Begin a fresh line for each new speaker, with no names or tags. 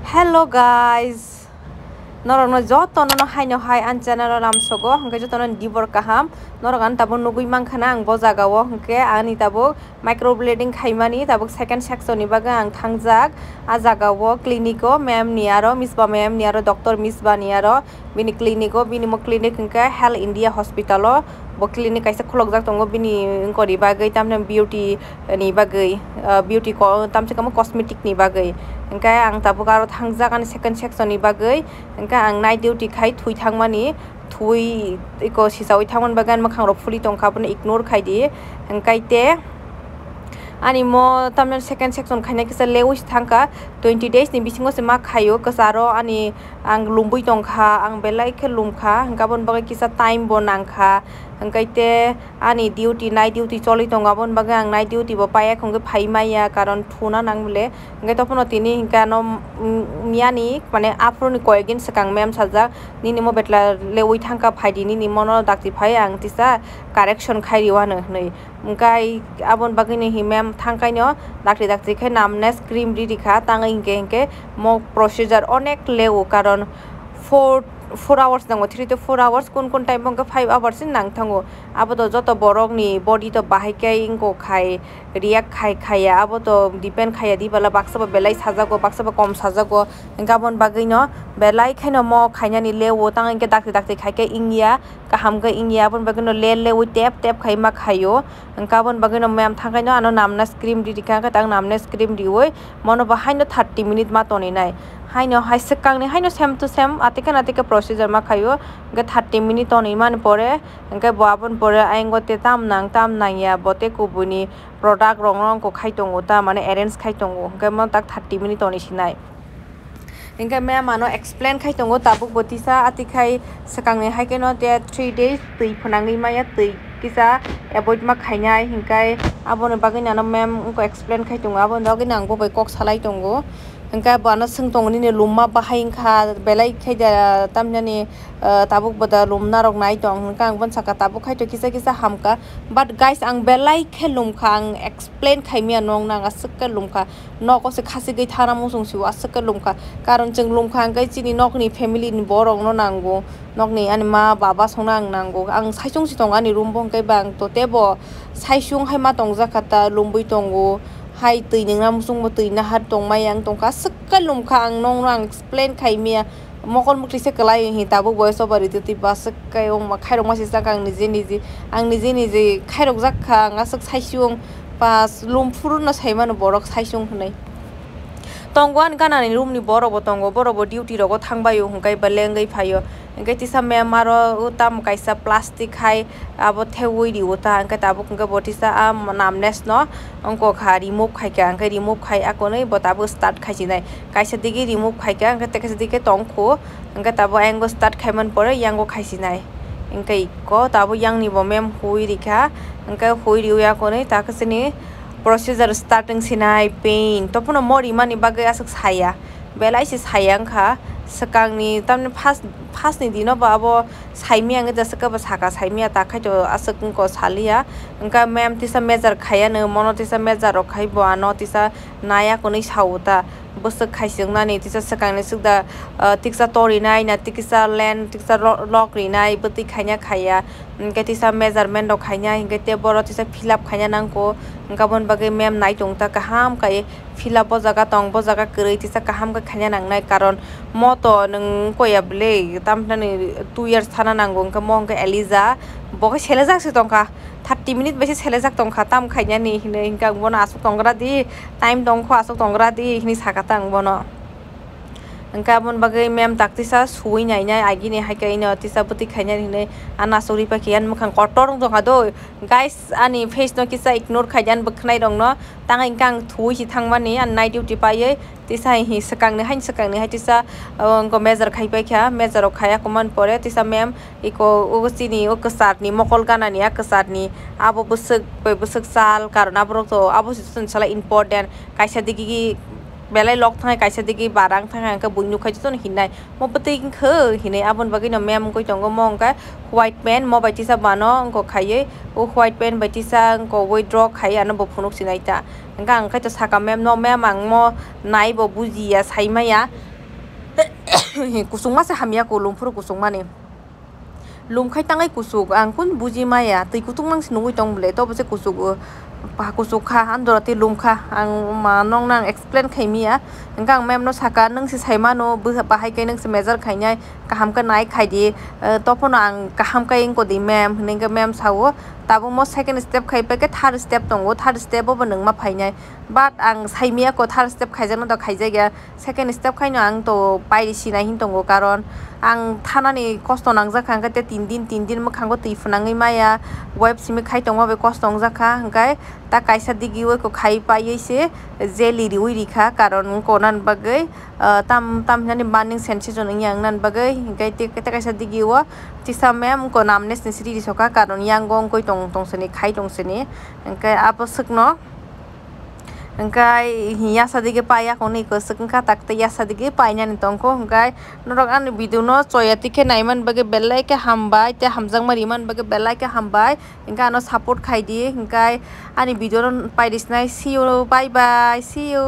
Hello guys, norong joto no hai no hai an channel ram sogo hangke joto no dibor kaham norong an tabo nugui mangkhana ang bojaga o hangke ani tabo microblading khaimani tabo second section ni baga ang thangjak a jaga o clinico ma'am ni aro misba ma'am ni aro doctor misba ni aro bini clinico bini mo clinic hangke Health India hospital o bo clinic kaisa khologjak tongo bini ngori bagai tamne beauty ni bagai beauty ko tamse kam cosmetic ni bagai engka ang tabuk aro thangjak ani second section ni bagai engka ang night duty khai thui thangmani thui iko sisawi thangman bagan makhang ro phuli tongkha bone ignore khaidi engkaite ani mo tamne second section khaina kisa lewis thangka 20 days ni bisingo se ma khayo kasaro ani ang lumbui tongkha ang belai khe lumkha engka bon bagai kisa time bon angkha engkaite ani duty night duty choli tonga bon bagai ang night duty bo paya khongge phaimaya karon thuna nangbele engkai topono tini engka no miani mane aproni koyegin sakang mem sajak nini mo betla lewi thangka phaidi nini mono dakti phai ang tisa correction khairi wano nei engkai abon bagai ni mem thangkai no dakti khai namnes cream ririkha tangai ingke mo procedure onek lewo karon 4 hours nango 3 to 4 hours kun time bangka 5 hours nang thango aboto joto borok ni body to bahai kai ingo khai react khaya aboto depend khaya di bala baksa ba belai sajago baksa ba kom sajago engabon bagai no belai khaino mo khaina ni lewo tang engke dakti khai ke ingya kaham ga ingya bon bagai no le tap khai ma khayo engabon bagai no mem thangai no ano namna cream di dikha ka tang namna cream di oi mono ba haino 30 minute ma toni nai haino hai sekang ni haino same to same atika procedure ma khayo ga 30 minute toni man pore engka boabon pore aingote tam nang ya bote kubuni product rong ko khai tongo ta mane arrange khai tongo engka ma tak 30 minute toni sinai engka me mano explain khai tongo tabuk botisa atikai sekang ni hai keno te 3 days tui phonangni maya tui kisa avoid ma khainai hingkai abon bagai nano mem ko explain khai tongo abon dogi nang bo bai kok salai tongo engka bana sung tongni ne lumma bahai kha belai khaida tamjani tabuk bada lumna rok nai tong engka ang bon saka tabuk khai to kisa hamka but guys ang belai khelum khang explain khaimia nong nang asukka lumka noko se khasi gai thana musung siwa asukka lumka karon jeng lumkhang gai chini nokni family ni borok no nango nokni ani ma baba songnang nango ang saisung si tong ani room bong kai bang to tebo saisung hai ma tong jakata lumbui tongo hai tui ningna musung mo tui na hat tong mayang tongka sekal lumka ang nong rang explain khaimia mokol mukli se kalai hi tabu voice over itu tiba sekai ong ma khairong ma sisa kang niji ang niji khairok jakha ngasuk saisung pas lum furu na saimano borok saisung hnai tongwan kanani room ni borobo tongo borobo duty rogo thangbayo hungkai balengai phayo engkai tisa memaro utam kaisa plastic hai abo thewui di uta engkai tabu engkai botisa am namnes no ongko kha remove khai ka engkai remove khai akonai botabu start khaisinai kaisa digi remove khai ka engkai kaisa digi tongkho engkai tabu ango start khaiman pore yango khaisinai engkai ko tabu yang ni bo mem hui rikha engkai hui riya konai takasini procedure starting sinai pain topono mori mani bagai asuk saya belai si sayang kha sekang ni tamne fast ni dino ba abo saimia nge jasaka ba saka saimia ta khai to asuk ko salia engka mem tisa measure khaya ne mono tisa measure ro khai bo ano tisa naya ko ni sauta busuk khaising na ni tisa sekang ni sukda tiksa tori nai na tiksa land tiksa lock ri nai buti khanya khaya engka tisa measurement ro khanya engka te boro tisa fill up khanya nang ko engka bon bagai mem nai tongta kaham kai fill up bo jaga tong bo jaga krei tisa kaham ka khanya nang nai karon moto nang koya ble tamtani 2 years thana nango engka mong ka eliza boga selejak se tongka 30 minute besi selejak tongka tam khanya ni hine engka bona asuk tongra di time tongkho asuk tongra di hini sakatang bono engka bon bagai mem taktisa sui nai agi ne hai kai no tisa buti khanya hine ana sori pa kian mukhang kotor dong do guys ani face no kisa ignore khaijan bkhnai dong no tang engkang thui hi thangmani an night duty pai tisa hi sakang ne hai tisa ko measure khai pai kha measure khaya koman pore tisa mem iko ogosini okasat ni mokol gana ni akasat ni abo busuk sal karon abro to abo sun sala important kaisa digi belai lok thangai kaisa digi barang thangai ka buinu khai ton hinai mo pating khe hinai abon bagi no mem ko tongo mong ka white pen mo baiti sa bano ko khaiye o white pen baiti sa ko withdraw khai ano bo phunuk sinai ta engka angkai to saka mem no mem ang mo nai bo buji ya saimaya kusung mase hamia ko lumfuru kusung mani lum khai tangai kusuk ang kun buji maya tui kutung mang sinungui tong ble to bose kusuk pa kusuk kha andorati lum kha ang ma nong nang explain khaimia engkang mem no saka nang si saima no bu bahai kai nang si measure khainai kaham ka nai khai di topono ang kaham kai ko di mem ninga mem sawo tabo mo second step khai pe ke third step tongo third step bo nang ma phainai but ang saimia ko third step khaijak no to khaijak ya second step khaino ang to pai sinai hin tongo karon ang thanani kosto nangjak khang te 3 din mokhango tui funangai maya web simi khai tongo be kosto nangjaka hangkai ta kaisa digi we ko khai pai se jeli ri uri kha karon konan bagai tam nani banning sense jon yang nan bagai hingkai te kaisa digi wo tisa mem ko namne sri soka karon yang gong koi tong seni khai tong seni hingkai apasuk no hingkai hiya sadige paya koni ko sukka takte ya sadige paina ni tongko hingkai norok an video no choyati ke naiman bage belai ke hambai te hamjang mari man bage belai ke hambai hingkai no support khai di hingkai ani video no paidis nai see you bye bye see you